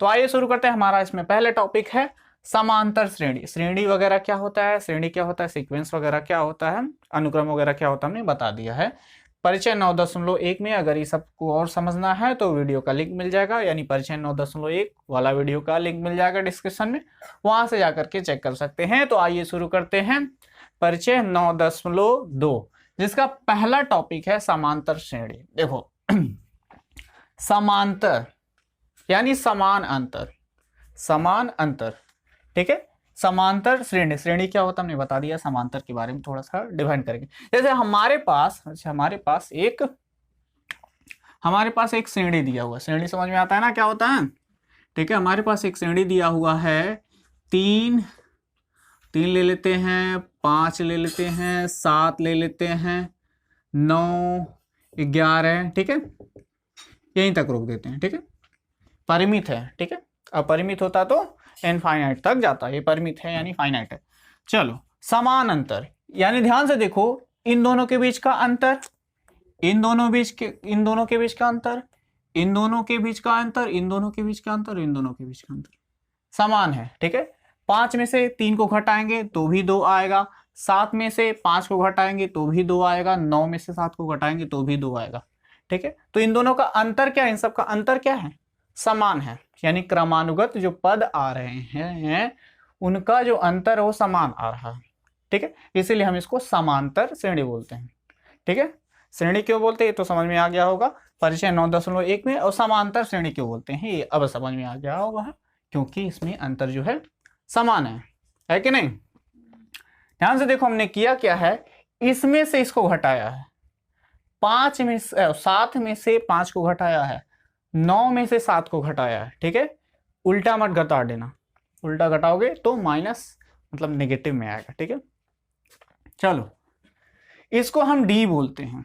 तो आइए शुरू करते हैं। हमारा इसमें पहले टॉपिक है समांतर श्रेणी। श्रेणी वगैरह क्या होता है, श्रेणी क्या होता है, सीक्वेंस वगैरह क्या होता है, अनुक्रम वगैरह क्या होता है, हमने बता दिया है। परिचय 9.1 में अगर ये सबको और समझना है तो वीडियो का लिंक मिल जाएगा, यानी परिचय 9.1 वाला वीडियो का लिंक मिल जाएगा डिस्क्रिप्शन में, वहां से जाकर के चेक कर सकते हैं। तो आइए शुरू करते हैं परिचय 9.2, जिसका पहला टॉपिक है समांतर श्रेणी। देखो समांतर यानी समान अंतर, समान अंतर, ठीक है। समांतर श्रेणी, श्रेणी क्या होता है हमने बता दिया, समांतर के बारे में थोड़ा सा डिफाइन करेंगे। जैसे हमारे पास एक श्रेणी दिया हुआ है, श्रेणी समझ में आता है ना क्या होता है, ठीक है। हमारे पास एक श्रेणी दिया हुआ है, 3 ले लेते हैं, 5 ले लेते हैं, 7 ले लेते हैं, 9, 11, ठीक है, यहीं तक रोक देते हैं, ठीक है। परिमित है, ठीक है। अपरिमित होता तो इनफाइनाइट तक जाता है, ये परिमित है यानी फाइनाइट है। चलो समान अंतर, यानी ध्यान से देखो, इन दोनों के बीच का अंतर, इन दोनों के बीच का अंतर, इन दोनों के बीच का अंतर, इन दोनों के बीच का अंतर, इन दोनों के बीच का अंतर समान है, ठीक है। 5 में से 3 को घटाएंगे तो भी 2 आएगा, 7 में से 5 को घटाएंगे तो भी 2 आएगा, 9 में से 7 को घटाएंगे तो भी 2 आएगा, ठीक है। तो इन दोनों का अंतर क्या है, इन सब का अंतर क्या है, समान है, यानी क्रमानुगत जो पद आ रहे हैं उनका जो अंतर है वो समान आ रहा है, ठीक है। इसीलिए हम इसको समांतर श्रेणी बोलते हैं, ठीक है। श्रेणी क्यों बोलते हैं तो समझ में आ गया होगा परिचय 9.1 में। और समांतर श्रेणी क्यों बोलते हैं ये अब समझ में आ गया होगा, क्योंकि इसमें अंतर जो है समान है कि नहीं। ध्यान से देखो, हमने किया क्या है, इसमें से इसको घटाया है, 7 में से 5 को घटाया है, 9 में से 7 को घटाया है, ठीक है। उल्टा मत घटा देना, उल्टा घटाओगे तो माइनस मतलब नेगेटिव में आएगा, ठीक है। चलो इसको हम डी बोलते हैं,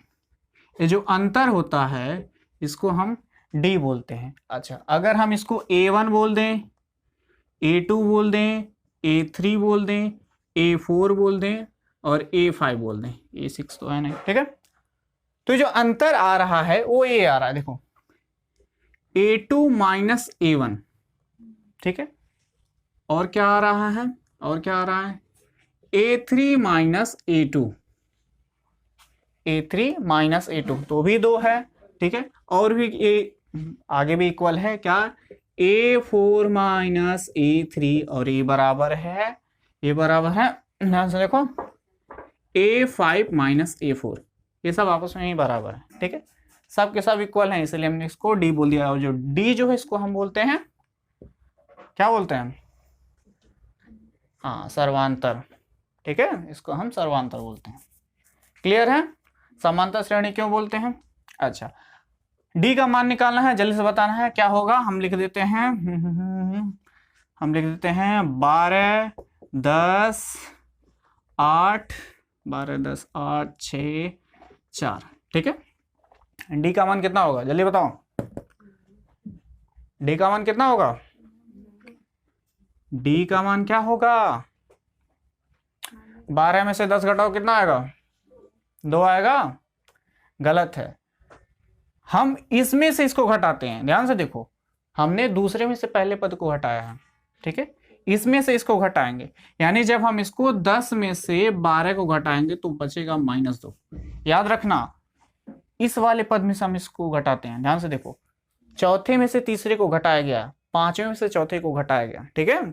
ये जो अंतर होता है इसको हम डी बोलते हैं। अच्छा, अगर हम इसको A1 बोल दें, A2 बोल दें, A3 बोल दें, A4 बोल दें और A5 बोल दें, A6 तो है नहीं, ठीक है। तो जो अंतर आ रहा है वो ये आ रहा है, देखो A2 माइनस A1, ठीक है। और क्या आ रहा है, और क्या आ रहा है, A3 minus A2, A3 minus A2 तो भी 2 है, ठीक है। और भी आगे भी इक्वल है क्या, A4 माइनस A3 और ये बराबर है, ये बराबर है, ध्यान से देखो A5 माइनस A4, ये सब आपस में ही बराबर है, ठीक है। सब के सब इक्वल हैं, इसलिए हमने इसको डी बोल दिया। और जो डी जो है इसको हम बोलते हैं, क्या बोलते हैं, हाँ सर्वांतर, ठीक है, इसको हम सर्वांतर बोलते हैं। क्लियर है, समांतर श्रेणी क्यों बोलते हैं। अच्छा, डी का मान निकालना है, जल्दी से बताना है क्या होगा। हम लिख देते हैं 12, 10, 8, 12, 10, 8, 6, 4, ठीक है। डी का मान कितना होगा जल्दी बताओ, डी का मान कितना होगा, डी का मान क्या होगा, 12 में से 10 घटाओ कितना आएगा, 2 आएगा, गलत है। हम इसमें से इसको घटाते हैं, ध्यान से देखो, हमने दूसरे में से पहले पद को घटाया है, ठीक है, इसमें से इसको घटाएंगे, यानी जब हम इसको 10 में से 12 को घटाएंगे तो बचेगा -2। याद रखना, इस वाले पद में से हम इसको घटाते हैं, ध्यान से देखो, चौथे में से तीसरे को घटाया गया, 5वें में से चौथे को घटाया गया, ठीक है।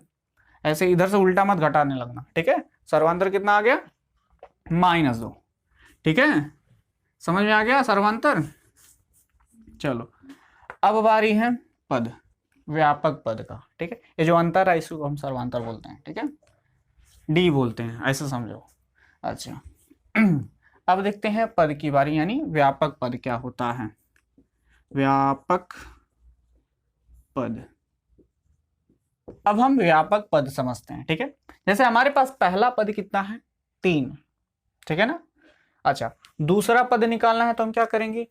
ऐसे इधर से उल्टा मत घटाने लगना, ठीक है। सर्वांतर कितना आ गया, -2, ठीक है, समझ में आ गया सर्वांतर। चलो अब बारी है पद, व्यापक पद का, ठीक है। ये जो अंतर है इसको हम सर्वांतर बोलते हैं, ठीक है, डी बोलते हैं, ऐसा समझो। अच्छा अब देखते हैं पद की बारी, यानी व्यापक पद क्या होता है। व्यापक पद, अब हम व्यापक पद समझते हैं, ठीक है। जैसे हमारे पास पहला पद कितना है, 3, ठीक है ना। अच्छा, दूसरा पद निकालना है तो हम क्या करेंगे,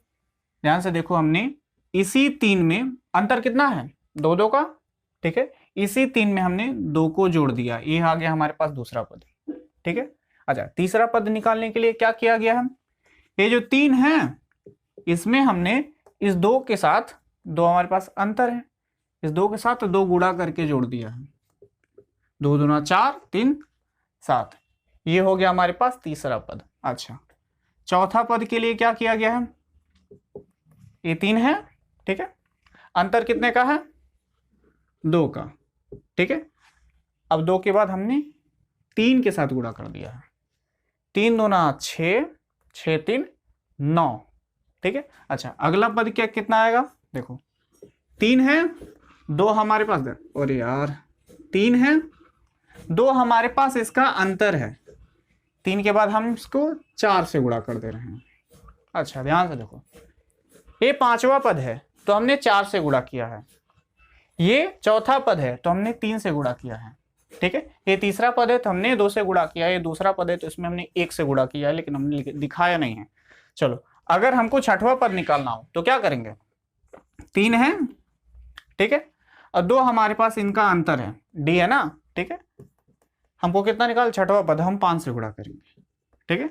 ध्यान से देखो, हमने इसी 3 में अंतर कितना है, 2 का, ठीक है, इसी 3 में हमने 2 को जोड़ दिया, ये आ गया हमारे पास दूसरा पद, ठीक है। अच्छा, तीसरा पद निकालने के लिए क्या किया गया, हम ये जो 3 है इसमें हमने इस 2 के साथ 2 हमारे पास अंतर है, इस 2 के साथ 2 गुणा करके जोड़ दिया है, 2 दूना 4, 3 7, ये हो गया हमारे पास तीसरा पद। अच्छा, चौथा पद के लिए क्या किया गया है, ये 3 है, ठीक है, अंतर कितने का है, 2 का, ठीक है। अब 2 के बाद हमने 3 के साथ गुणा कर दिया है, 3 दूना 6, 6 3 9, ठीक है। अच्छा, अगला पद क्या कितना आएगा, देखो 3 है, 2 हमारे पास, और यार 3 है, 2 हमारे पास इसका अंतर है, 3 के बाद हम इसको 4 से गुणा कर दे रहे हैं। अच्छा, ध्यान से देखो, ये 5वां पद है तो हमने 4 से गुणा किया है, ये चौथा पद है तो हमने 3 से गुणा किया है, ठीक है। ये तीसरा पद है तो हमने 2 से गुणा किया है, ये दूसरा पद है तो इसमें हमने 1 से गुणा किया है, लेकिन हमने दिखाया नहीं है। चलो, अगर हमको छठवां पद निकालना हो तो क्या करेंगे, 3 है, ठीक है, और 2 हमारे पास इनका अंतर है, डी है ना, ठीक है। हमको कितना निकाल, छठवां पद हम 5 से गुणा करेंगे, ठीक है,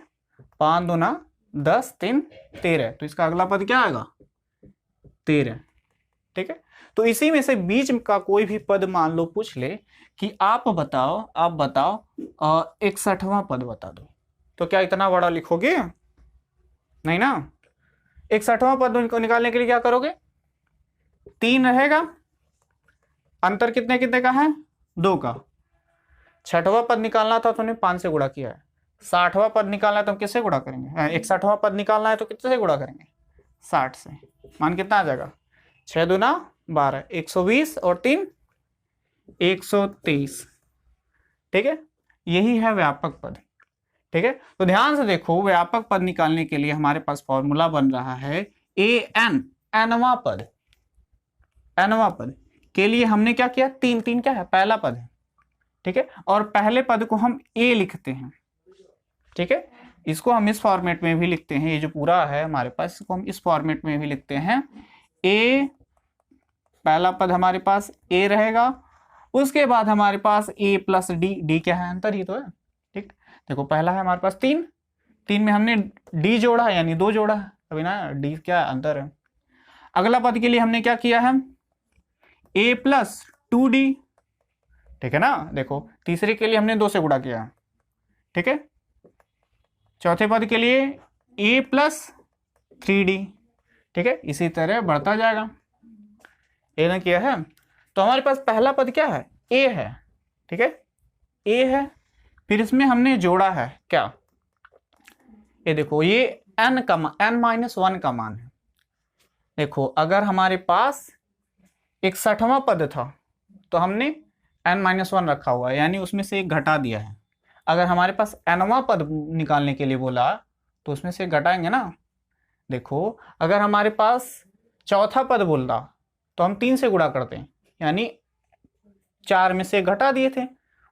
5 दूना 10, 3 13, तो इसका अगला पद क्या आएगा, 13, ठीक है। तो इसी में से बीच का कोई भी पद मान लो पूछ ले कि आप बताओ 61वां पद बता दो, तो क्या इतना बड़ा लिखोगे, नहीं ना। 61वां पद को निकालने के लिए क्या करोगे, 3 रहेगा, अंतर कितने कितने का है, 2 का। छठवां पद निकालना था तो हमने 5 से गुणा किया है, 60वां पद निकालना है तो हम किससे गुणा करेंगे, 61वां पद निकालना है तो कितने से गुणा करेंगे, 60 से। मान कितना आ जाएगा, 6 दूना 12, 120 और 3 123, ठीक है। यही है व्यापक पद, ठीक है। तो ध्यान से देखो, व्यापक पद निकालने के लिए हमारे पास फॉर्मूला बन रहा है an, nवां पद, nवां पद के लिए हमने क्या किया, 3 3 क्या है, पहला पद है, ठीक है, और पहले पद को हम a लिखते हैं, ठीक है। इसको हम इस फॉर्मेट में भी लिखते हैं, ये जो पूरा है हमारे पास, इसको हम इस फॉर्मेट में भी लिखते हैं, a पहला पद हमारे पास a रहेगा, उसके बाद हमारे पास a प्लस डी, डी क्या है, अंतर ही तो है, ठीक। देखो पहला है हमारे पास 3, 3 में हमने d जोड़ा यानी 2 जोड़ा, अभी ना d क्या अंतर है। अगला पद के लिए हमने क्या किया है, a प्लस 2d, ठीक है ना। देखो तीसरे के लिए हमने 2 से गुणा किया, ठीक है। चौथे पद के लिए a प्लस 3d, ठीक है, इसी तरह बढ़ता जाएगा, ए ने किया है। तो हमारे पास पहला पद क्या है, a है, ठीक है, a है, फिर इसमें हमने जोड़ा है क्या, ये देखो ये n का n-1 का मान है। देखो अगर हमारे पास 61वां पद था तो हमने n-1 रखा हुआ है, यानी उसमें से एक घटा दिया है। अगर हमारे पास nवां पद निकालने के लिए बोला तो उसमें से घटाएंगे ना। देखो अगर हमारे पास चौथा पद बोलता तो हम 3 से गुणा करते हैं, यानी 4 में से घटा दिए थे।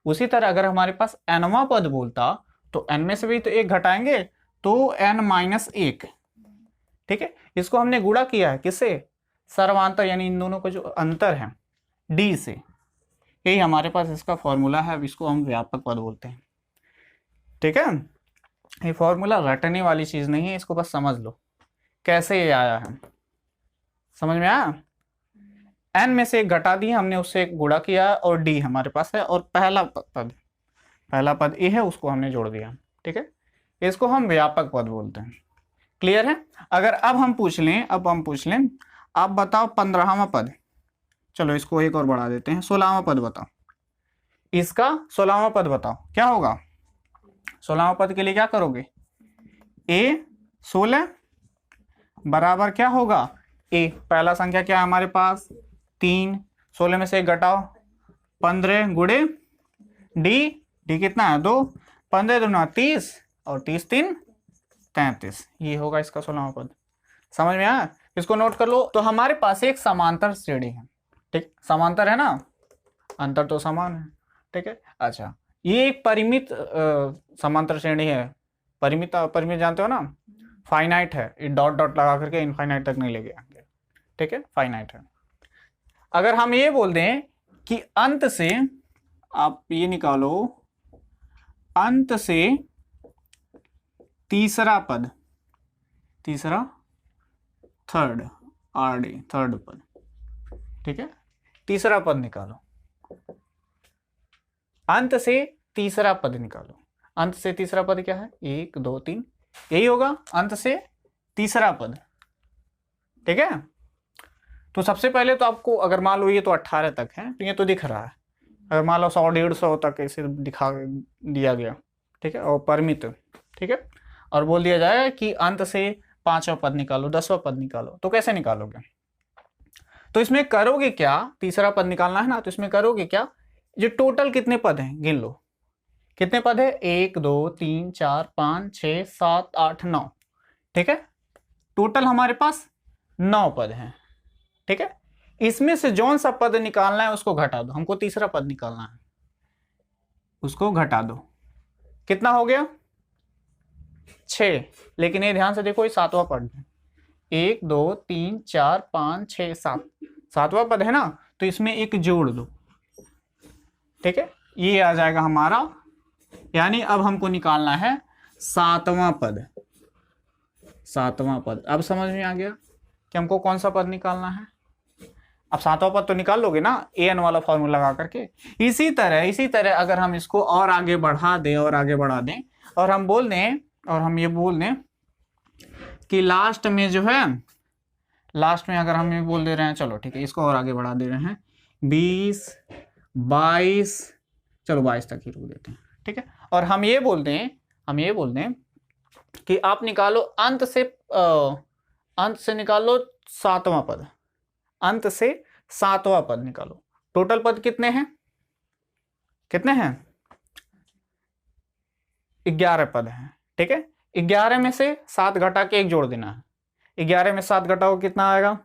उसी तरह अगर हमारे पास nवां पद बोलता तो n में से भी तो एक घटाएंगे, तो n-1, ठीक है। इसको हमने गुणा किया है किससे, सर्वांतर, यानी इन दोनों का जो अंतर है d से, यही हमारे पास इसका फॉर्मूला है। अब इसको हम व्यापक पद बोलते हैं, ठीक है। ये फॉर्मूला रटने वाली चीज नहीं है, इसको बस समझ लो कैसे ये आया है, समझ में आया। n में से एक घटा दिए हमने, उससे एक गुणा किया और d हमारे पास है, और पहला पद a है उसको हमने जोड़ दिया, ठीक है। इसको हम व्यापक पद बोलते हैं, क्लियर है। अगर अब हम पूछ लें आप बताओ 15वां पद, चलो इसको एक और बढ़ा देते हैं, 16वां पद बताओ, इसका 16वां पद बताओ क्या होगा। 16वां पद के लिए क्या करोगे, a 16 बराबर क्या होगा a, पहला संख्या क्या है हमारे पास 3, 16 में से एक घटाओ 15 गुणे d कितना है 2, 15 दूना 30 और 30 3 33, ये होगा इसका 16वां पद। समझ में आया, इसको नोट कर लो। तो हमारे पास एक समांतर श्रेणी है, ठीक, समांतर है ना, अंतर तो समान है, ठीक है। अच्छा ये एक परिमित समांतर श्रेणी है, परिमित जानते हो ना, फाइनाइट है, ये डॉट डॉट लगा करके इनफाइनाइट तक नहीं ले गया, ठीक है, फाइनाइट है। अगर हम ये बोल दें कि अंत से, आप ये निकालो, अंत से तीसरा पद, थर्ड पद, ठीक है, तीसरा पद निकालो, अंत से तीसरा पद निकालो। अंत से तीसरा पद क्या है? 1 2 3, यही होगा अंत से तीसरा पद। ठीक है, तो सबसे पहले तो आपको अगर मान लो ये तो 18 तक है तो ये तो दिख रहा है, अगर मान लो 100 150 तक ऐसे दिखा दिया गया, ठीक है, और परिमित, ठीक है, और बोल दिया जाए कि अंत से 5वां पद निकालो, 10वां पद निकालो, तो कैसे निकालोगे? तो इसमें करोगे क्या, तीसरा पद निकालना है ना, तो इसमें करोगे क्या, जो टोटल कितने पद हैं गिन लो, कितने पद है? 1 2 3 4 5 6 7 8 9, ठीक है, टोटल हमारे पास 9 पद हैं। ठीक है, इसमें से जौन सा पद निकालना है उसको घटा दो, हमको तीसरा पद निकालना है, उसको घटा दो, कितना हो गया? 6। लेकिन ये ध्यान से देखो, ये 7वां पद है, 1 2 3 4 5 6 7, 7वां पद है ना, तो इसमें एक जोड़ दो। ठीक है, ये आ जाएगा हमारा, यानी अब हमको निकालना है 7वां पद। 7वां पद, अब समझ में आ गया कि हमको कौन सा पद निकालना है। अब 7वां पद तो निकाल लोगे ना an वाला फॉर्मूला लगा करके। इसी तरह अगर हम इसको और आगे बढ़ा दें और आगे बढ़ा दें और हम बोल दें, और हम ये बोल दें कि लास्ट में जो है, लास्ट में अगर हम ये बोल दे रहे हैं, चलो ठीक है, इसको और आगे बढ़ा दे रहे हैं 20 22, चलो 22 तक ही रुक देते हैं। ठीक है, और हम ये बोल दें कि आप निकालो अंत से निकालो 7वां पद, अंत से 7वां पद निकालो। टोटल पद कितने हैं? 11 पद हैं। ठीक है, 11 में से 7 घटा के 1 जोड़ देना है। 11 में 7 घटाओ कितना आएगा?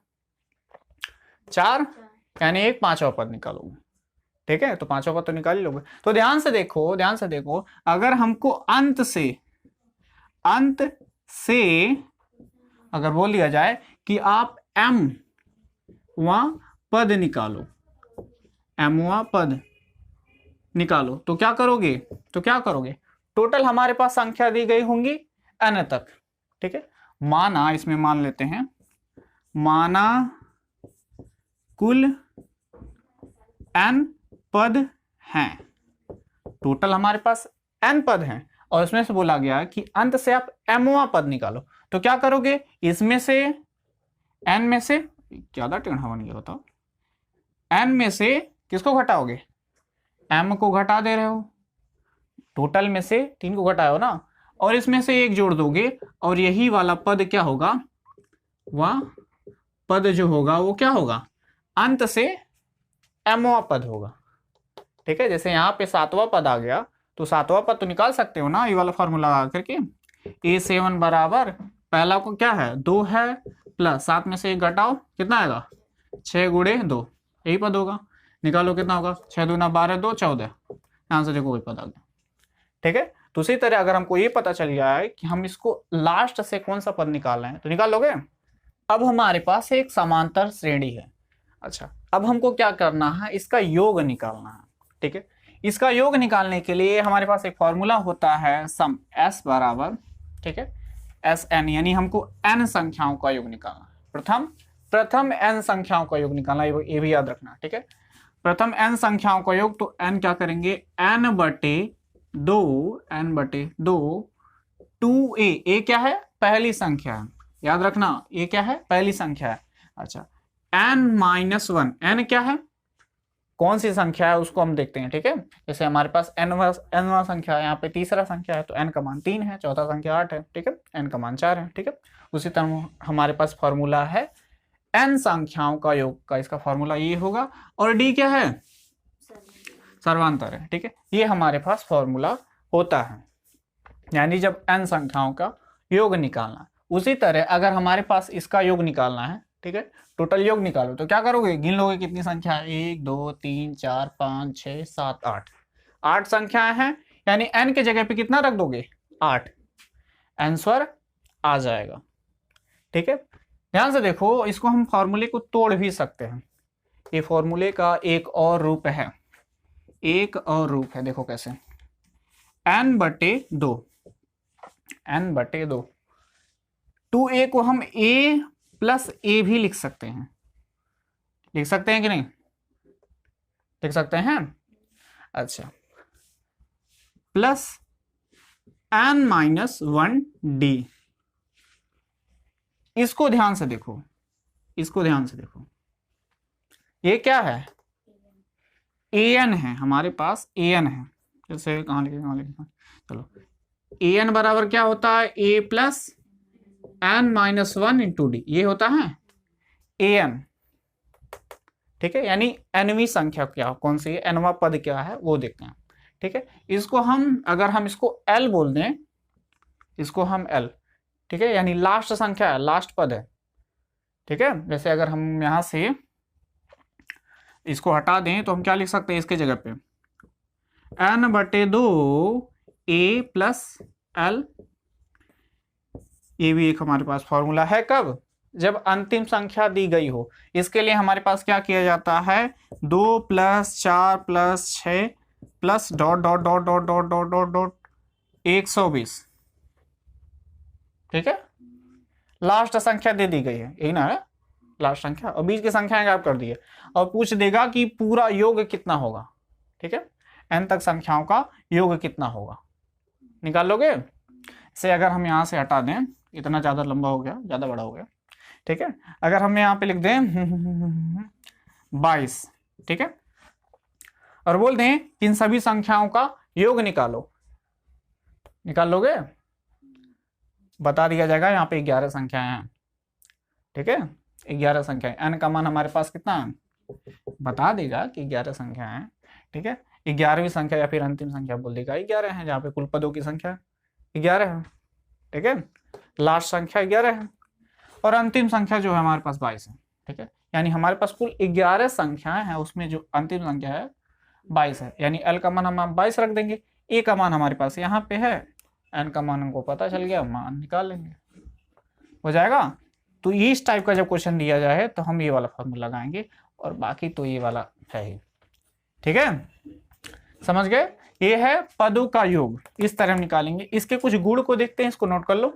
4, यानी एक 5वां पद निकालोगे। ठीक है, तो 5वां पद तो निकाल ही लोगे। तो ध्यान से देखो, अगर हमको अंत से अगर बोल दिया जाए कि आप mवां पद निकालो, mवां पद निकालो, तो क्या करोगे? टोटल हमारे पास संख्या दी गई होंगी n तक। ठीक है, माना, इसमें मान लेते हैं, माना कुल n पद हैं, टोटल हमारे पास n पद हैं, और इसमें से बोला गया कि अंत से आप mवां पद निकालो। तो क्या करोगे? इसमें से n में से, ज्यादा टेढ़ा बन गया बताओ, n में से किसको घटाओगे? m को घटा दे रहे हो, टोटल में से 3 को घटाओ ना, और इसमें से 1 जोड़ दोगे, और यही वाला पद क्या होगा? वह पद जो होगा वो क्या होगा? अंत से mवां पद होगा। ठीक है, जैसे यहाँ पे 7वां पद आ गया, तो 7वां पद तो निकाल सकते हो ना, ये वाला फॉर्मूला लगा करके। A7 बराबर, पहला को क्या है? 2 है, प्लस 7 में से 1 घटाओ, कितना आएगा? 6 गुणे 2, यही पद होगा। निकालो कितना होगा? 6 दूना 12 2 14, यहाँ से देखो वही पद आ गया। ठीक है, तो उसी तरह अगर हमको ये पता चल गया है कि हम इसको लास्ट से कौन सा पद निकाल रहे हैं, तो निकाल लोगे। अब हमारे पास एक समांतर श्रेणी है। अच्छा, अब हमको क्या करना है? इसका योग निकालना है। ठीक है, इसका योग निकालने के लिए हमारे पास एक फॉर्मूला होता है सम s बराबर, ठीक है, Sn, यानी हमको n संख्याओं का योग निकालना है। प्रथम n संख्याओं का योग निकालना, ये भी याद रखना। ठीक है, प्रथम n संख्याओं का योग, तो n क्या करेंगे? n बटे 2 2a, a क्या है? पहली संख्या है, याद रखना, ये क्या है? पहली संख्या है। अच्छा, n-1, n क्या है? कौन सी संख्या है उसको हम देखते हैं। ठीक है, जैसे हमारे पास n संख्या है, यहाँ पे तीसरा संख्या है, तो n का मान 3 है, चौथा संख्या 8 है। ठीक है, n का मान 4 है। ठीक है, उसी तरह हमारे पास फॉर्मूला है n संख्याओं का योग का, इसका फॉर्मूला ये होगा, और d क्या है? सर्वांतर है। ठीक है, ये हमारे पास फॉर्मूला होता है, यानी जब n संख्याओं का योग निकालना। उसी तरह अगर हमारे पास इसका योग निकालना है, ठीक है, टोटल योग निकालो, तो क्या करोगे? गिन लोगे कितनी संख्या है? 1 2 3 4 5 6 7 8, 8 संख्याएं हैं, यानी n के जगह पे कितना रख दोगे? 8, आंसर आ जाएगा। ठीक है, ध्यान से देखो, इसको हम फॉर्मूले को तोड़ भी सकते हैं। ये फॉर्मूले का एक और रूप है, देखो कैसे, n बटे 2, 2a को हम a प्लस a भी लिख सकते हैं कि नहीं? देख सकते हैं। अच्छा, प्लस n-1d, इसको ध्यान से देखो, इसको ध्यान से देखो, ये क्या है, an है हमारे पास, an है, जैसे कहाँ लिखे, चलो an बराबर क्या होता है, a plus n-1 into D, ये होता है an, ठीक है। यानी nवीं संख्या क्या कौन सी है, nवां पद क्या है वो देखते हैं, ठीक है। इसको हम, अगर हम इसको l बोल दें, इसको हम l, ठीक है, यानी लास्ट संख्या है, लास्ट पद है, ठीक है। जैसे अगर हम यहां से इसको हटा दें तो हम क्या लिख सकते हैं इसके जगह पे, n/2 a प्लस l, ये भी एक हमारे पास फॉर्मूला है। कब, जब अंतिम संख्या दी गई हो। इसके लिए हमारे पास क्या किया जाता है, 2 + 4 + 6 plus dot dot dot dot dot dot dot dot 120, ठीक है। लास्ट संख्या दे दी गई है, यही ना है लास्ट संख्या, और बीच की संख्याएं गायब कर दी है, और पूछ देगा कि पूरा योग कितना होगा, ठीक है, n तक संख्याओं का योग कितना होगा, निकाल लोगे। से अगर हम यहां से हटा दें, इतना ज्यादा लंबा हो गया, ज्यादा बड़ा हो गया, ठीक है। अगर हम यहाँ पे लिख दें 22, ठीक है, और बोल दें इन सभी संख्याओं का योग निकालो, निकाल लोगे, बता दिया जाएगा। यहाँ पे 11 संख्याएं हैं, ठीक है, 11 संख्याएं, n का मान हमारे पास कितना है, बता देगा कि 11 संख्या है, ठीक है। 11वीं संख्या या फिर अंतिम संख्या बोल देगा 11 है, जहाँ पे कुल पदों की संख्या 11 है, ठीक है। लास्ट संख्या 11 है, और अंतिम संख्या जो है हमारे पास 22 है, ठीक है। यानी हमारे पास कुल 11 संख्याएं हैं, उसमें जो अंतिम संख्या है 22 है, यानी l का मान हम 22 रख देंगे, a का मान हमारे पास यहाँ पे है, n का मान हमको पता चल गया, मान निकाल लेंगे, हो जाएगा। तो इस टाइप का जब क्वेश्चन दिया जाए तो हम ये वाला फॉर्मूला लगाएंगे, और बाकी तो ये वाला है ही, ठीक है, समझ गए। ये है पदों का योग, इस तरह हम निकालेंगे। इसके कुछ गुण को देखते हैं, इसको नोट कर लो।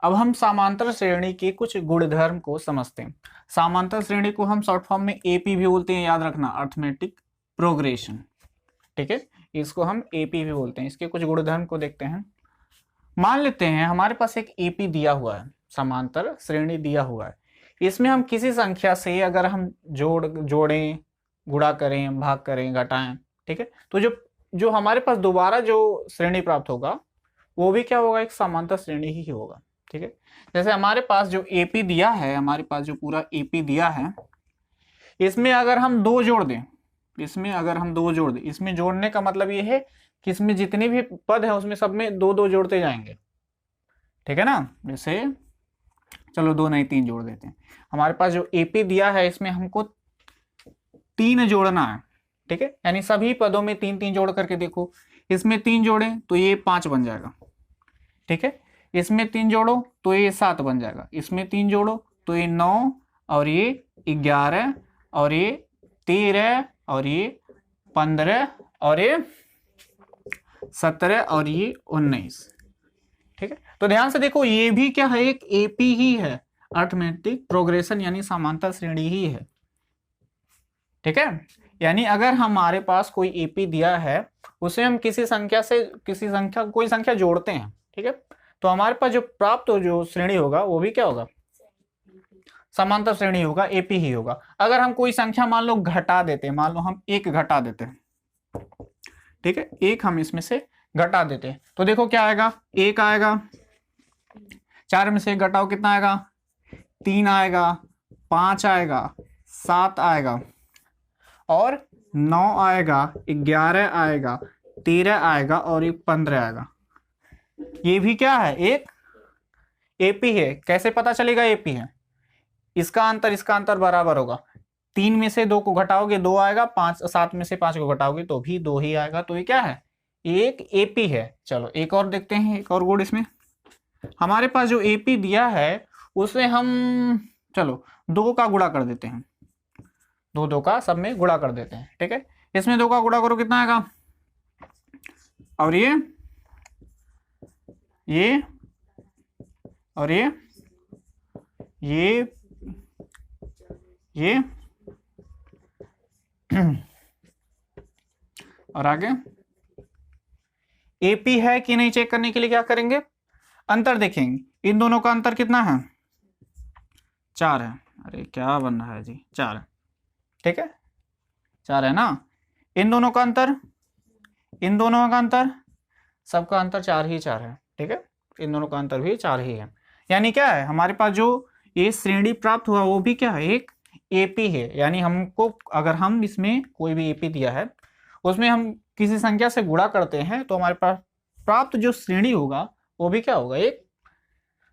अब हम समांतर श्रेणी के कुछ गुणधर्म को समझते हैं। समांतर श्रेणी को हम शॉर्ट फॉर्म में एपी भी बोलते हैं, याद रखना, अर्थमेटिक प्रोग्रेशन, ठीक है, इसको हम एपी भी बोलते हैं। इसके कुछ गुणधर्म को देखते हैं। मान लेते हैं हमारे पास एक एपी दिया हुआ है, समांतर श्रेणी दिया हुआ है, इसमें हम किसी संख्या से अगर हम जोड़ें, गुणा करें, भाग करें, घटाएं, ठीक है, तो जो हमारे पास दोबारा जो श्रेणी प्राप्त होगा वो भी क्या होगा, एक समांतर श्रेणी ही होगा, ठीक है। जैसे हमारे पास जो एपी दिया है, हमारे पास जो पूरा एपी दिया है, इसमें अगर हम 2 जोड़ दें, इसमें अगर हम 2 जोड़ दें, इसमें जोड़ने का मतलब ये है कि इसमें जितने भी पद है उसमें सब में 2-2 जोड़ते जाएंगे, ठीक है ना। जैसे चलो 2 नहीं 3 जोड़ देते हैं। हमारे पास जो एपी दिया है इसमें हमको 3 जोड़ना है, ठीक है, यानी सभी पदों में 3-3 जोड़ करके देखो। इसमें 3 जोड़े तो ये 5 बन जाएगा, ठीक है, इसमें 3 जोड़ो तो ये 7 बन जाएगा, इसमें 3 जोड़ो तो ये 9, और ये 11, और ये 13, और ये 15, और ये 17, और ये 19, ठीक है। तो ध्यान से देखो, ये भी क्या है, एक एपी ही है, अर्थमेटिक प्रोग्रेशन, यानी समांतर श्रेणी ही है, ठीक है। यानी अगर हमारे पास कोई एपी दिया है, उसे हम किसी संख्या से कोई संख्या जोड़ते हैं, ठीक है, तो हमारे पास जो प्राप्त जो श्रेणी होगा वो भी क्या होगा, समांतर श्रेणी होगा, एपी ही होगा। अगर हम कोई संख्या मान लो घटा देते हैं, मान लो हम 1 घटा देते हैं, ठीक है, 1 हम इसमें से घटा देते हैं, तो देखो क्या आएगा, 1 आएगा, 4 में से 1 घटाओ कितना आएगा, 3 आएगा, 5 आएगा, 7 आएगा, और 9 आएगा, 11 आएगा, 13 आएगा, और एक 15 आएगा। ये भी क्या है, एक एपी है। कैसे पता चलेगा एपी है, इसका अंतर बराबर होगा। 3 में से 2 को घटाओगे 2 आएगा, 7 में से 5 को घटाओगे तो भी 2 ही आएगा, तो ये क्या है, एक एपी है। चलो एक और देखते हैं, एक और गुण इसमें। हमारे पास जो एपी दिया है उसे हम चलो 2 का गुणा कर देते हैं, 2 का सब में गुणा कर देते हैं, ठीक है। इसमें 2 का गुणा करो कितना आएगा, और ये और ये और आगे एपी है कि नहीं चेक करने के लिए क्या करेंगे, अंतर देखेंगे। इन दोनों का अंतर कितना है, 4 है। अरे क्या बन रहा है जी, 4 है, ठीक है, 4 है ना। इन दोनों का अंतर, इन दोनों का अंतर, सबका अंतर 4 ही 4 है, ठीक है, इन दोनों का अंतर भी 4 ही है। यानी क्या है, हमारे पास जो ये श्रेणी प्राप्त हुआ वो भी क्या है, एक एपी है। यानी हमको अगर हम इसमें कोई भी एपी दिया है उसमें हम किसी संख्या से गुणा करते हैं तो हमारे पास प्राप्त जो श्रेणी होगा वो भी क्या होगा, एक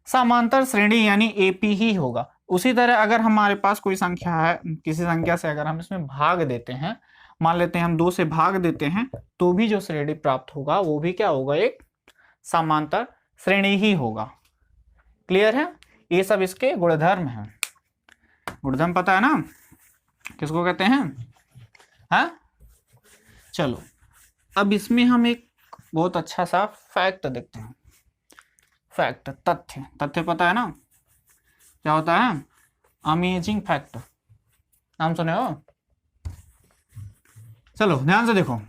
समांतर श्रेणी यानी एपी ही होगा। उसी तरह अगर हमारे पास कोई संख्या है, किसी संख्या से अगर हम इसमें भाग देते हैं, मान लेते हैं हम 2 से भाग देते हैं, तो भी जो श्रेणी प्राप्त होगा वो भी क्या होगा, एक समांतर श्रेणी ही होगा। क्लियर है, ये सब इसके गुणधर्म हैं। गुणधर्म पता है ना किसको कहते हैं, हाँ। चलो अब इसमें हम एक बहुत अच्छा सा फैक्ट देखते हैं। फैक्ट, तथ्य, तथ्य पता है ना क्या होता है, अमेजिंग फैक्ट, नाम सुने हो। चलो ध्यान से देखो,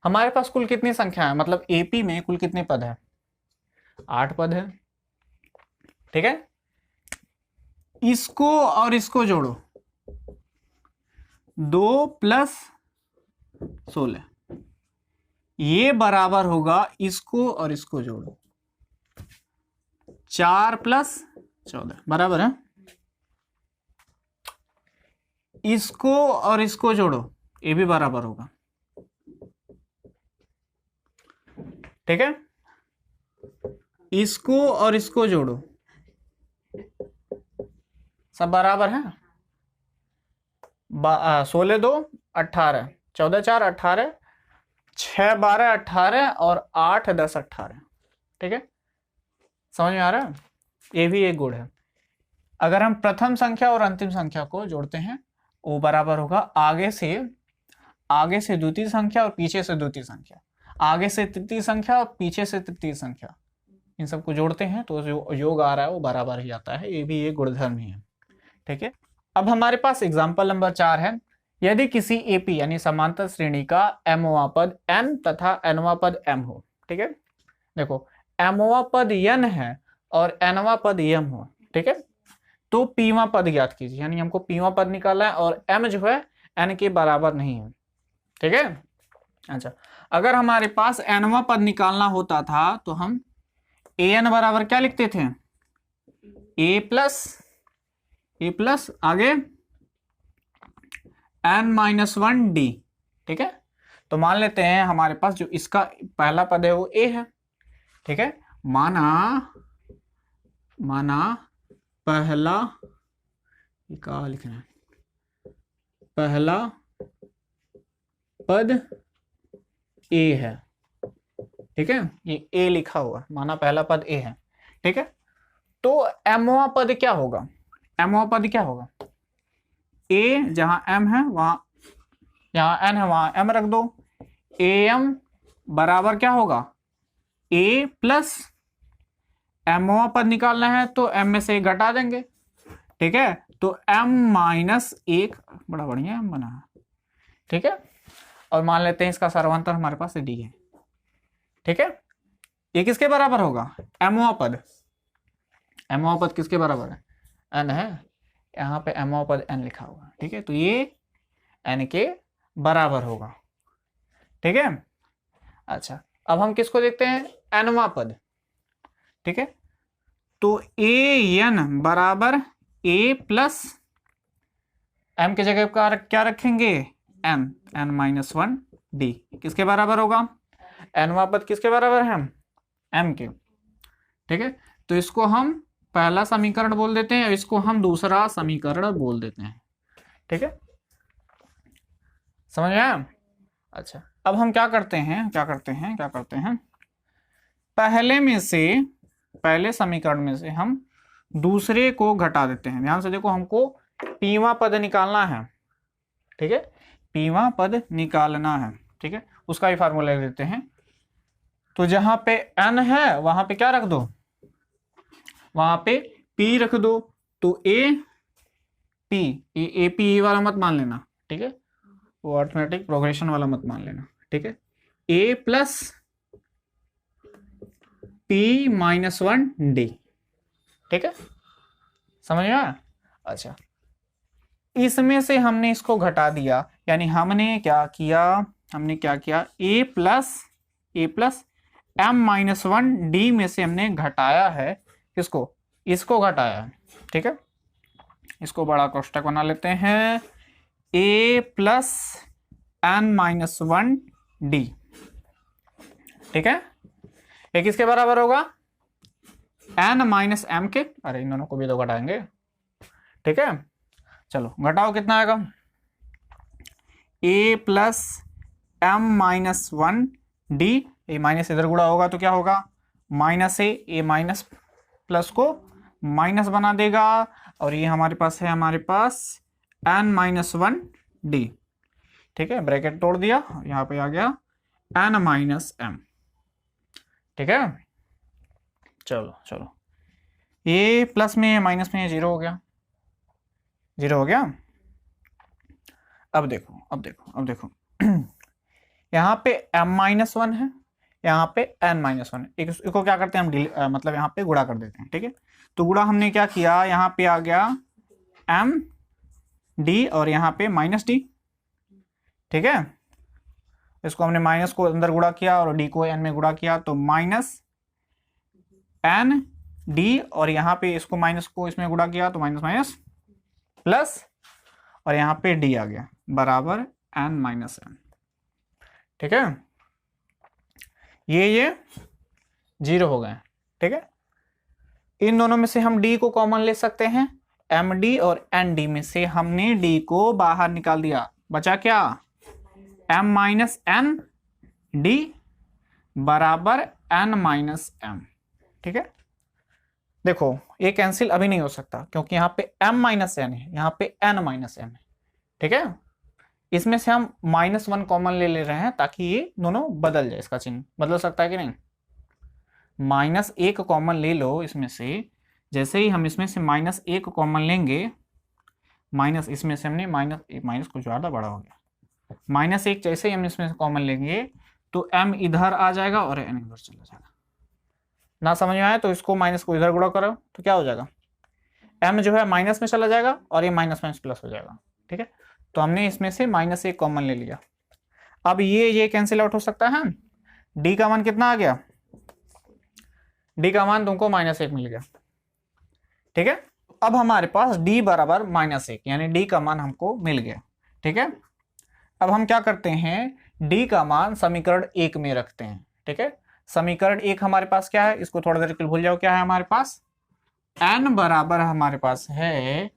हमारे पास कुल कितनी संख्या है, मतलब एपी में कुल कितने पद है, 8 पद है, ठीक है। इसको और इसको जोड़ो, 2 + 16, ये बराबर होगा इसको और इसको जोड़ो 4 + 14, बराबर है। इसको और इसको जोड़ो, ये भी बराबर होगा, ठीक है। इसको और इसको जोड़ो, सब बराबर है। 16 2 18, 14 4 18, 6 12 18 और 8 10 18, ठीक है, समझ में आ रहा है। ये भी एक गुण है। अगर हम प्रथम संख्या और अंतिम संख्या को जोड़ते हैं वो बराबर होगा आगे से द्वितीय संख्या और पीछे से द्वितीय संख्या, आगे से तृतीय संख्या और पीछे से तृतीय संख्या, इन सबको जोड़ते हैं तो जो योग आ रहा है वो बराबर ही आता है। ये भी एक गुणधर्म ही है, ठीक है। अब हमारे पास एग्जाम्पल नंबर 4 है। यदि किसी एपी यानी समांतर श्रेणी का एमवा पद n तथा nवा पद m हो, ठीक है। देखो mवा पद n है और nवा पद m हो, ठीक है, तो pवा पद ज्ञात कीजिए। यानी हमको pवा पद निकालना है और m जो है n के बराबर नहीं है, ठीक है। अच्छा, अगर हमारे पास nवा पद निकालना होता था तो हम an बराबर क्या लिखते थे, a प्लस आगे n-1d, ठीक है। तो मान लेते हैं हमारे पास जो इसका पहला पद है वो a है, ठीक है। माना पहला, क्या लिखना है, पहला पद a है, ठीक है, ये a लिखा हुआ, माना पहला पद a है, ठीक है। तो mवा पद क्या होगा, mवा पद क्या होगा, a जहां m है वहां, जहां n है वहां m रख दो, am बराबर क्या होगा, a प्लस mवा पद निकालना है तो m में से घटा देंगे, ठीक है। तो m-1 बड़ा बढ़िया m बना है, ठीक है। और मान लेते हैं इसका सर्वांतर हमारे पास d है, ठीक है। ये किसके बराबर होगा, mवा पद किसके बराबर है, n है, यहाँ पे mवा पद n लिखा हुआ है, ठीक है। तो ये n के बराबर होगा, ठीक है। अच्छा, अब हम किसको देखते हैं, nवा पद, ठीक है। तो an बराबर a प्लस m की जगह क्या रखेंगे, n-1d, किसके बराबर होगा, nवा पद किसके बराबर है, m के, ठीक है। तो इसको हम पहला समीकरण बोल देते हैं, इसको हम दूसरा समीकरण बोल देते हैं, ठीक है, समझ में आया। अच्छा, अब हम क्या करते हैं, पहले समीकरण में से हम दूसरे को घटा देते हैं। ध्यान से देखो, हमको पीवा पद निकालना है, ठीक है, पीवा पद निकालना है, ठीक है, उसका ही फार्मूला देते हैं। तो जहां पे n है वहां पे क्या रख दो, वहां पे p रख दो, तो a p वाला मत मान लेना, ठीक है, वो अर्थमेटिक प्रोग्रेशन वाला मत मान लेना, ठीक है। A plus P minus one D, ठीक है, समझ में आया। अच्छा, इसमें से हमने इसको घटा दिया, यानी हमने क्या किया, A plus M minus one D में से हमने घटाया है किसको, इसको घटाया है, ठीक है। इसको बड़ा कोष्टक बना लेते हैं, A plus N minus one D, ठीक है। ये किसके बराबर होगा, एन माइनस एम के, अरे इन दोनों को भी तो घटाएंगे, ठीक है। चलो घटाओ, कितना आएगा, A plus M minus one D, A minus इधर गुणा होगा तो क्या होगा, माइनस ए माइनस प्लस को माइनस बना देगा, और ये हमारे पास एन माइनस वन डी, ठीक है। ब्रैकेट तोड़ दिया, यहाँ पे आ गया एन माइनस एम, ठीक है। चलो ये प्लस में माइनस में जीरो हो गया। अब देखो यहाँ पे m माइनस वन है, यहाँ पे n माइनस वन है, इसको क्या करते हैं हम मतलब यहाँ पे गुणा कर देते हैं, ठीक है। तो गुणा हमने क्या किया, यहाँ पे आ गया m d और यहाँ पे माइनस d, ठीक है। इसको हमने माइनस को अंदर गुणा किया और d को n में गुणा किया, तो माइनस n d, और यहाँ पे इसको माइनस को इसमें गुणा किया तो माइनस माइनस प्लस, और यहाँ पे d आ गया बराबर n माइनस m, ठीक है। ये जीरो हो गए, ठीक है। इन दोनों में से हम d को कॉमन ले सकते हैं, md और nd में से हमने d को बाहर निकाल दिया, बचा क्या, m माइनस n d बराबर n माइनस m, ठीक है। देखो ये कैंसिल अभी नहीं हो सकता क्योंकि यहाँ पे m माइनस n है, यहाँ पे n माइनस m है, ठीक है। इसमें से हम माइनस वन कॉमन ले रहे हैं ताकि ये दोनों बदल जाए, इसका चिन्ह बदल सकता है कि नहीं, माइनस एक कॉमन ले लो इसमें से, जैसे ही हम इसमें से माइनस एक कॉमन लेंगे, माइनस इसमें से हमने माइनस कुछ ज़्यादा बड़ा हो गया, माइनस एक जैसे ही हम इसमें से कॉमन लेंगे तो m इधर आ जाएगा और n इधर चला जाएगा। ना समझ में आया तो इसको माइनस को इधर गुणा करो तो क्या हो जाएगा, m जो है माइनस में चला जाएगा और ये माइनस माइनस प्लस हो जाएगा, ठीक है। तो हमने इसमें से माइनस एक कॉमन ले लिया, अब ये कैंसिल आउट हो सकता है, d का मान कितना आ गया, d का मान तुमको माइनस एक मिल गया, ठीक है। अब हमारे पास d बराबर माइनस एक, यानी d का मान हमको मिल गया, ठीक है। अब हम क्या करते हैं, d का मान समीकरण एक में रखते हैं, ठीक है। समीकरण एक हमारे पास क्या है, इसको थोड़ा देर के लिए भूल जाओ, क्या है हमारे पास, n बराबर हमारे पास है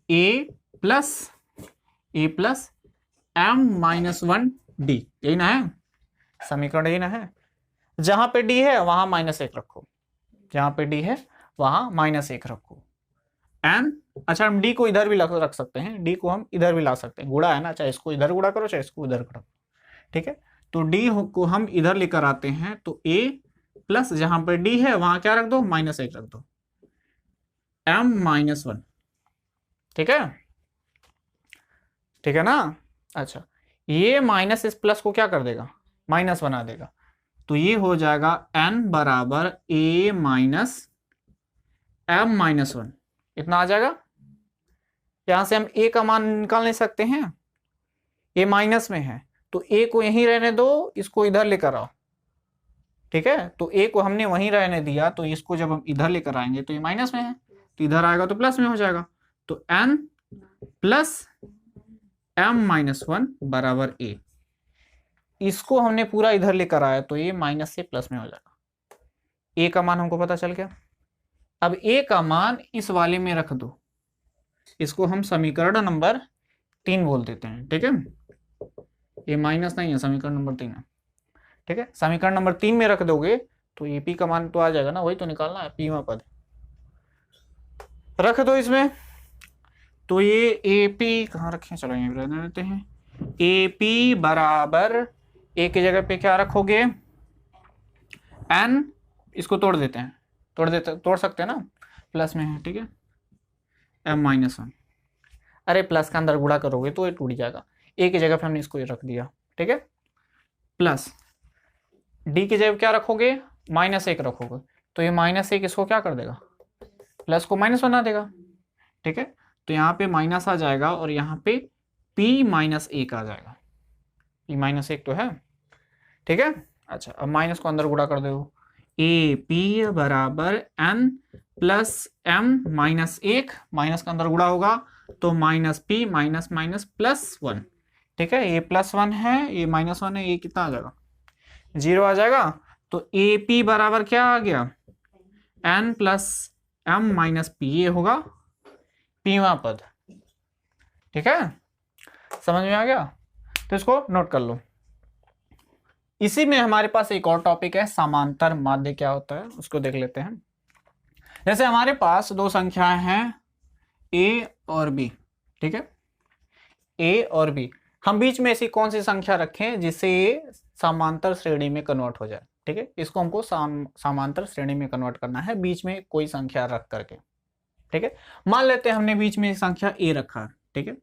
a plus m minus one D, यही ना है समीकरण, यही ना है। जहां पे d है वहां माइनस एक रखो, जहां पे d है वहां माइनस एक रखो, n, अच्छा हम d को इधर भी रख सकते हैं, d को हम इधर भी ला सकते हैं, गुणा है ना, चाहे इसको इधर गुणा करो चाहे इसको इधर करो, ठीक है। तो d को हम इधर लेकर आते हैं, तो a प्लस जहां पर d है वहां क्या रख दो, माइनस एक रख दो, m माइनस वन, ठीक है ना। अच्छा, ये माइनस इस प्लस को क्या कर देगा, माइनस बना देगा, तो ये हो जाएगा n बराबर a minus m minus one, इतना आ जाएगा। यहां से हम a का मान निकाल नहीं सकते हैं, a माइनस में है तो a को यहीं रहने दो, इसको इधर लेकर आओ, ठीक है। तो a को हमने वहीं रहने दिया, तो इसको जब हम इधर लेकर आएंगे तो ये माइनस में है, तो इधर आएगा तो प्लस में हो जाएगा, तो n plus m minus one बराबर a, इसको हमने पूरा इधर लेकर आया तो ये माइनस से प्लस में हो जाएगा। a का मान हमको पता चल गया, अब a का मान इस वाले में रख दो, इसको हम समीकरण नंबर 3 बोल देते हैं, ठीक है। ये माइनस नहीं है, समीकरण नंबर 3 है, ठीक है। समीकरण नंबर 3 में रख दोगे तो ये p का मान तो आ जाएगा ना, वही तो निकालना है, p पद रख दो इसमें, तो ये AP कहाँ रखें, चलो यहीं रहने देते हैं, AP बराबर a की जगह पे क्या रखोगे, n, इसको तोड़ देते हैं, तोड़ सकते हैं ना, प्लस में है, ठीक है, m माइनस वन, अरे प्लस का अंदर गुणा करोगे तो ये टूट जाएगा, ए की जगह पे हमने इसको रख दिया, ठीक है, प्लस डी की जगह क्या रखोगे, -1 रखोगे, तो ये -1 इसको क्या कर देगा, प्लस को माइनस बना देगा, ठीक है। तो यहाँ पे माइनस आ जाएगा और यहाँ पे p-1 आ जाएगा, p-1 तो है, ठीक है। अच्छा, अब माइनस को अंदर गुणा कर दो, ए पी बराबर n प्लस m-1, माइनस का अंदर गुणा होगा तो -p -+1, ठीक है। ये +1 है, ये -1 है, ये कितना आ जाएगा, 0 आ जाएगा। तो ए पी बराबर क्या आ गया, n प्लस m-p, ये होगा पीवा पद, ठीक है, समझ में आ गया। तो इसको नोट कर लो। इसी में हमारे पास एक और टॉपिक है, समांतर माध्य क्या होता है, उसको देख लेते हैं। जैसे हमारे पास दो संख्याएं हैं a और b, ठीक है, a और b, हम बीच में ऐसी कौन सी संख्या रखें जिससे ये समांतर श्रेणी में कन्वर्ट हो जाए, ठीक है। इसको हमको समांतर श्रेणी में कन्वर्ट करना है, बीच में कोई संख्या रख करके, ठीक है। मान लेते हैं हमने बीच में संख्या a रखा है, ठीक है,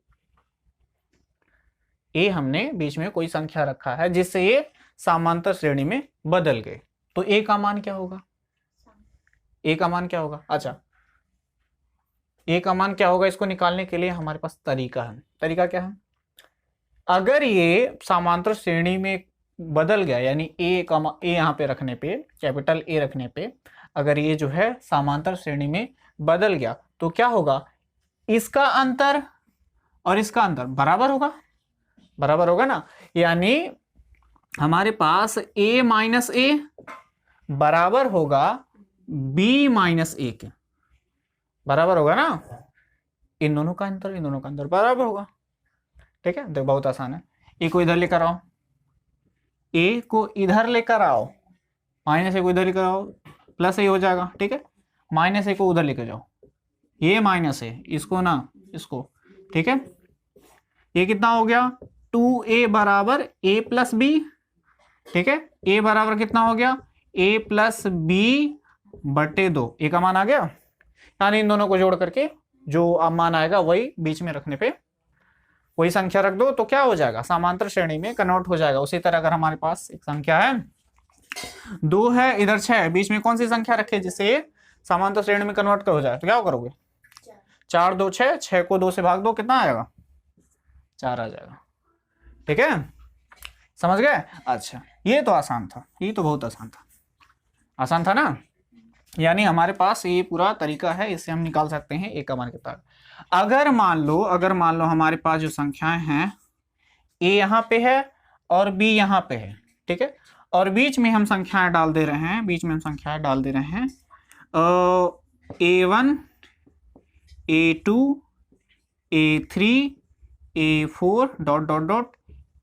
a हमने बीच में कोई संख्या रखा है जिससे ये समांतर श्रेणी में बदल गए, तो a का मान क्या होगा, a का मान क्या होगा। अच्छा, a का मान क्या होगा, इसको निकालने के लिए हमारे पास तरीका है। तरीका क्या है, अगर ये समांतर श्रेणी में बदल गया, यानी a यहाँ पे रखने पे, कैपिटल A रखने पे, अगर ये जो है समांतर श्रेणी में बदल गया तो क्या होगा, इसका अंतर और इसका अंतर बराबर होगा, बराबर होगा ना। यानी हमारे पास a-a बराबर होगा b-a के, बराबर होगा ना। इन दोनों का अंतर, इन दोनों का अंतर बराबर होगा, ठीक है। देखो बहुत आसान है, a को इधर लेकर आओ, a को इधर लेकर आओ, -a को इधर लेकर आओ, +a हो जाएगा, ठीक है। -a को उधर लेकर जाओ, ये -a, इसको ना इसको, ठीक है। ये कितना हो गया, 2a बराबर a प्लस b, ठीक है। a बराबर कितना हो गया, a प्लस b बटे 2, a का मान आ गया। यानी इन दोनों को जोड़ करके जो मान आएगा वही बीच में रखने पे कोई संख्या रख दो तो क्या हो जाएगा, समांतर श्रेणी में कन्वर्ट हो जाएगा। उसी तरह अगर हमारे पास एक संख्या है 2 है, इधर 6 है, बीच में कौन सी संख्या रखे जिससे समांतर श्रेणी में कन्वर्ट हो जाए, तो क्या करोगे, 4 2 6, 6 को 2 से भाग दो, कितना आएगा, 4 आ जाएगा, ठीक है, समझ गए। अच्छा, ये तो आसान था, ये तो बहुत आसान था ना। यानी हमारे पास ये पूरा तरीका है, इससे हम निकाल सकते हैं a का मान कितना। अगर मान लो हमारे पास जो संख्याएं हैं a यहाँ पे है और b यहाँ पे है, ठीक है, और बीच में हम संख्याएं डाल दे रहे हैं, a1 a2 a3 a4 ...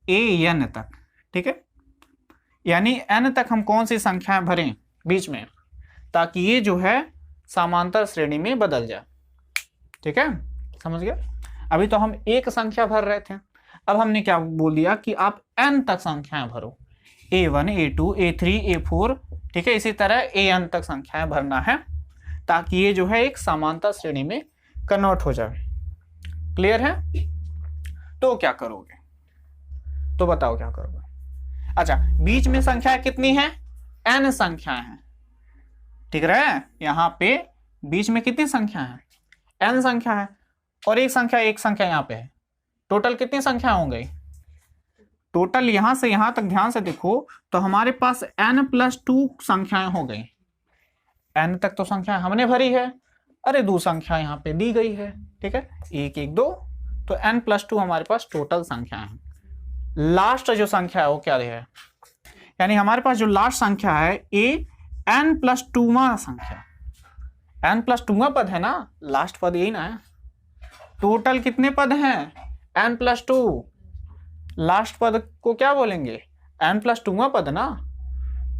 an तक, ठीक है। यानी n तक हम कौन सी संख्याएं भरें बीच में, ताकि ये जो है समांतर श्रेणी में बदल जाए, ठीक है, समझ गया। अभी तो हम एक संख्या भर रहे थे, अब हमने क्या बोल दिया कि आप n तक संख्याएं भरो, a1 a2 a3 a4, ठीक है। इसी तरह an तक संख्याएं भरना है ताकि ये जो है एक समांतर श्रेणी में कन्वर्ट हो जाए। क्लियर है। तो क्या करोगे, तो बताओ क्या करोगे। अच्छा, बीच में संख्या कितनी है, n संख्याएं हैं, ठीक है। यहाँ पे बीच में कितनी संख्या है, n संख्या है, और एक संख्या यहाँ पे है, टोटल कितनी संख्या हो गई, टोटल यहां से यहां तक ध्यान से देखो तो हमारे पास n+2 संख्याएं हो गई। n तक तो संख्या हमने भरी है, अरे 2 संख्या यहाँ पे दी गई है, ठीक है, 1 1 2, तो n+2 हमारे पास टोटल संख्या है। लास्ट जो संख्या है वो क्या है, यानी हमारे पास जो लास्ट संख्या है n+2वां संख्या, n+2वां पद है ना, लास्ट पद यही ना है। टोटल कितने पद हैं, n+2, लास्ट पद को क्या बोलेंगे, n+2वां पद ना,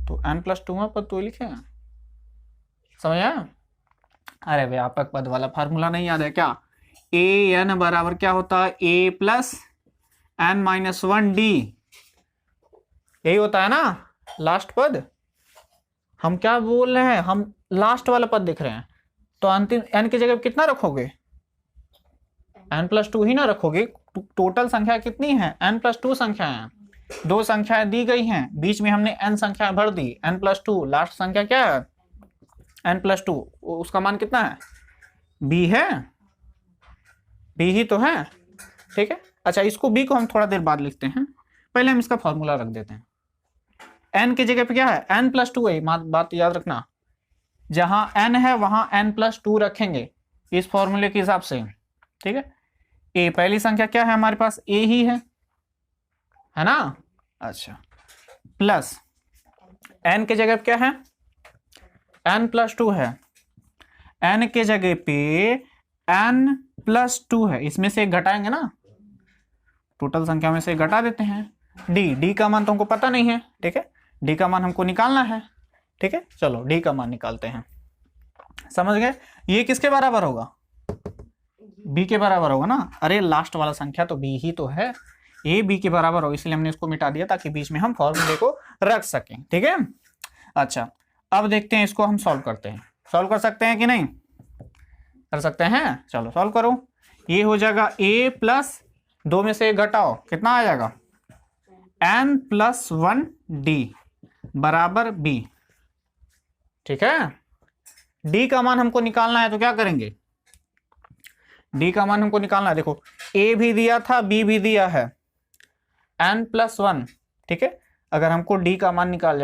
तो n+2वां पद तो लिखे हैं, समझ आया। अरे व्यापक पद वाला फार्मूला नहीं याद है क्या, an बराबर क्या होता है, a प्लस n-1d, यही होता है ना लास्ट पद। हम क्या बोल रहे हैं, हम लास्ट वाला पद दिख रहे हैं, तो अंतिम n की जगह कितना रखोगे, n+2 ही ना रखोगे। टोटल संख्या कितनी है, n+2 संख्या है। दो संख्याएं दी गई हैं, बीच में हमने n संख्या भर दी, n+2, लास्ट संख्या क्या है n+2, उसका मान कितना है, b है, b ही तो है, ठीक है। अच्छा, इसको b को हम थोड़ा देर बाद लिखते हैं, पहले हम इसका फॉर्मूला रख देते हैं। n की जगह पे क्या है, n+2 है, बात याद रखना, जहां n है वहां n+2 रखेंगे इस फॉर्मूले के हिसाब से, ठीक है। a पहली संख्या क्या है हमारे पास, a ही है ना। अच्छा, प्लस n के जगह पे क्या है, n+2 है, n के जगह पे n+2 है, इसमें से एक घटाएंगे ना, टोटल संख्या में से घटा देते हैं। d का मान तो हमको पता नहीं है, ठीक है, d का मान हमको निकालना है, ठीक है। चलो d का मान निकालते हैं, समझ गए। ये किसके बराबर होगा, b के बराबर होगा ना। अरे लास्ट वाला संख्या तो b ही तो है, a b के बराबर हो, इसलिए हमने इसको मिटा दिया ताकि बीच में हम फॉर्मूले को रख सकें, ठीक है। अच्छा, अब देखते हैं इसको हम सॉल्व करते हैं, सॉल्व कर सकते हैं कि नहीं, कर सकते हैं। चलो सॉल्व करो। ये हो जाएगा a प्लस 2 में से एक घटाओ, कितना आ जाएगा, n+1d बराबर b, ठीक है। d का मान हमको निकालना है, तो क्या करेंगे, d का मान हमको निकालना है। देखो a भी दिया था, b भी दिया है, n+1, ठीक है। अगर हमको d का मान निकल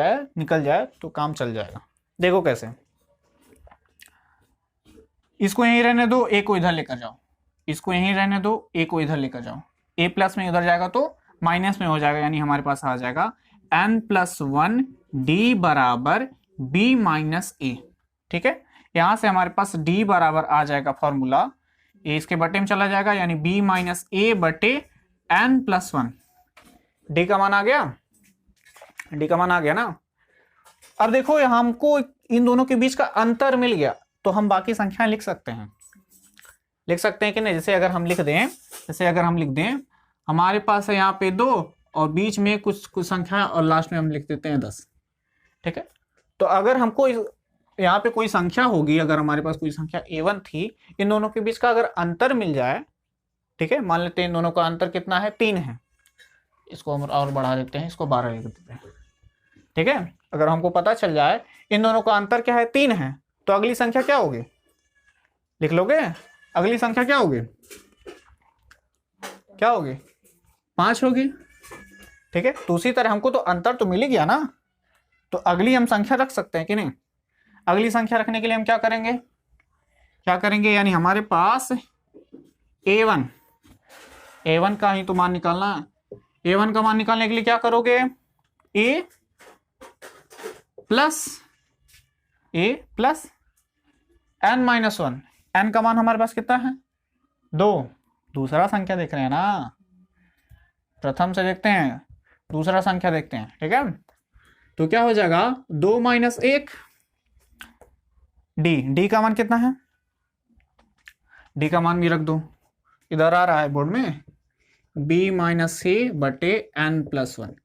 जाए तो काम चल जाएगा। देखो कैसे, इसको यहीं रहने दो, a को इधर लेकर जाओ, इसको यहीं रहने दो, a को इधर लेकर जाओ, a प्लस में उधर जाएगा तो माइनस में हो जाएगा, यानी हमारे पास आ जाएगा n+1d बराबर b माइनस a, ठीक है। यहां से हमारे पास d बराबर आ जाएगा फॉर्मूला, a इसके बटे में चला जाएगा, यानी b माइनस a बटे n+1, d का मान आ गया, d का मान आ गया ना। अब देखो यहाँ हमको इन दोनों के बीच का अंतर मिल गया, तो हम बाकी संख्याएं लिख सकते हैं, लिख सकते हैं कि नहीं। जैसे अगर हम लिख दें, हमारे पास है यहाँ पे 2 और बीच में कुछ संख्या और लास्ट में हम लिख देते हैं 10, ठीक है। तो अगर हमको यहाँ पे कोई संख्या होगी, अगर हमारे पास कोई संख्या a1 थी, इन दोनों के बीच का अगर अंतर मिल जाए, ठीक है, मान लेते हैं इन दोनों का अंतर कितना है, 3 है, इसको हम और बढ़ा देते हैं, इसको 12 लिख देते हैं, ठीक है। अगर हमको पता चल जाए इन दोनों का अंतर क्या है, 3 है, तो अगली संख्या क्या होगी, लिख लोगे, अगली संख्या क्या होगी, 5 होगी, ठीक है। तो उसी तरह हमको तो अंतर तो मिल ही गया ना, तो अगली हम संख्या रख सकते हैं कि नहीं। अगली संख्या रखने के लिए हम क्या करेंगे, यानी हमारे पास a1 का ही तो मान निकालना है। a1 का मान निकालने के लिए क्या करोगे, a प्लस n-1, n का मान हमारे पास कितना है, 2, दूसरा संख्या देख रहे हैं ना, प्रथम से देखते हैं, दूसरा संख्या देखते हैं, ठीक है। तो क्या हो जाएगा, 2 माइनस 1 d का मान कितना है, d का मान भी रख दो, इधर आ रहा है बोर्ड में, b माइनस c बटे n+1,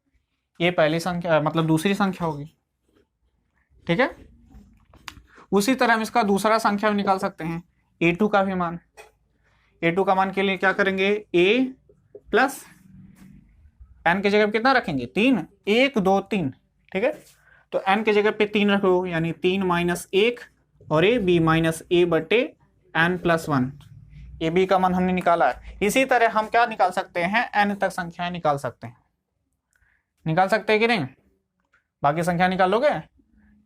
ये पहली संख्या मतलब दूसरी संख्या होगी, ठीक है। उसी तरह हम इसका दूसरा संख्या भी निकाल सकते हैं, a2 का भी मान, a2 का मान के लिए क्या करेंगे, a प्लस n की जगह पे कितना रखेंगे, 3, 1 2 3, ठीक है। तो n की जगह पे 3 रखो, यानी 3 माइनस 1 और a b माइनस a बटे n+1, ए बी का मान हमने निकाला है। इसी तरह हम क्या निकाल सकते हैं, n तक संख्याएं निकाल सकते हैं कि नहीं, बाकी संख्या निकाल लोगे,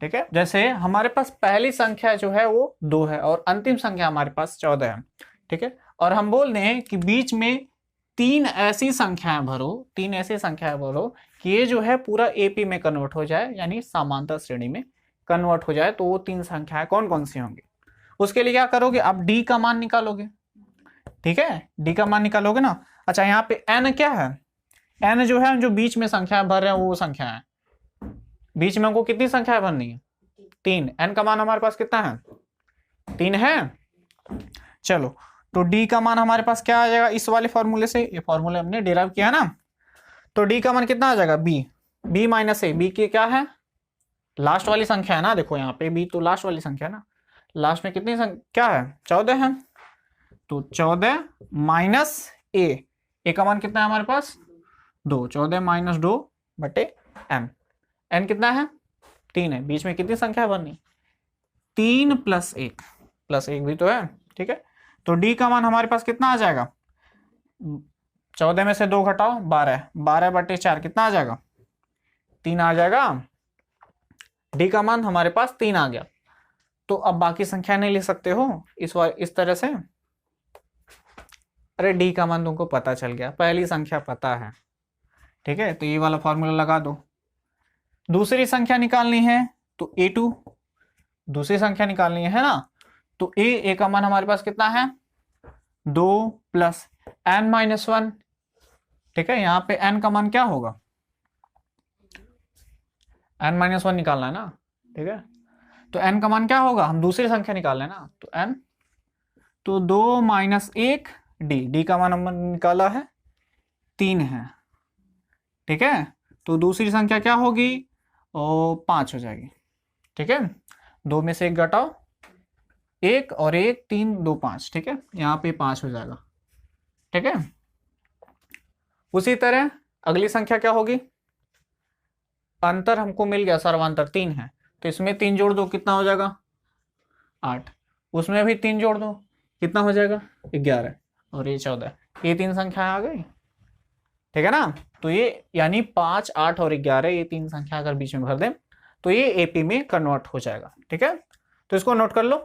ठीक है। जैसे हमारे पास पहली संख्या जो है वो 2 है और अंतिम संख्या हमारे पास 14 है, ठीक है। और हम बोल दें कि बीच में 3 ऐसी संख्याएं भरो कि ये जो है पूरा एपी में कन्वर्ट हो जाए, यानी समांतर श्रेणी में कन्वर्ट हो जाए, तो वो 3 संख्याएं कौन कौन सी होंगी। उसके लिए क्या करोगे, आप डी का मान निकालोगे, ठीक है, डी का मान निकालोगे ना। अच्छा, यहाँ पे n क्या है, n जो है, जो बीच में संख्याएं भर रहे हैं वो संख्या है, बीच में हमको कितनी संख्या भरनी है, 3, n का मान हमारे पास कितना है, 3 है। चलो, तो d का मान हमारे पास क्या आ जाएगा, इस वाले फॉर्मूले से, ये फॉर्मूले हमने डिराइव किया ना, तो d का मान कितना आ जाएगा, b माइनस a, b की क्या है, लास्ट वाली संख्या है ना, देखो यहाँ पे b तो लास्ट वाली संख्या है ना, लास्ट में कितनी संख्या क्या है, 14 है, तो 14 माइनस ए का मान कितना है हमारे पास 2, 14 माइनस 2 बटे एम। एन कितना है 3 है, बीच में कितनी संख्या है भरनी 3 प्लस 1 भी तो है, ठीक है। तो डी का मान हमारे पास कितना आ जाएगा 14 में से 2 घटाओ 12 बटे 4 कितना आ जाएगा 3 आ जाएगा। डी का मान हमारे पास 3 आ गया। तो अब बाकी संख्या नहीं लिख सकते हो इस तरह से। अरे डी का मान तुमको पता चल गया, पहली संख्या पता है, ठीक है, तो ये वाला फॉर्मूला लगा दो। दूसरी संख्या निकालनी है तो a2, दूसरी संख्या निकालनी है ना, तो ए का मान हमारे पास कितना है 2 प्लस n-1, ठीक है। यहां पे n का मान क्या होगा n-1 निकालना है ना, ठीक है। तो n का मान क्या होगा, हम दूसरी संख्या निकाल लें ना, तो n तो 2 माइनस 1 डी का मान हमने निकाला है 3 है, ठीक है। तो दूसरी संख्या क्या होगी 5 हो जाएगी, ठीक है। 2 में से 1 घटाओ 1 और 1 3 2 5, ठीक है, यहाँ पे 5 हो जाएगा, ठीक है। उसी तरह अगली संख्या क्या होगी, अंतर हमको मिल गया सर्वांतर 3 है, तो इसमें 3 जोड़ दो कितना हो जाएगा 8, उसमें भी 3 जोड़ दो कितना हो जाएगा 11 और ये 14, ये 3 संख्या आ गई, ठीक है ना। तो ये यानी 5 8 और 11 ये 3 संख्या अगर बीच में भर दें तो ये एपी में कन्वर्ट हो जाएगा, ठीक है। तो इसको नोट कर लो।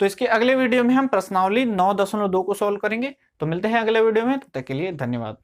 तो इसके अगले वीडियो में हम प्रश्नावली 9.2 को सॉल्व करेंगे। तो मिलते हैं अगले वीडियो में, तब तक के लिए धन्यवाद।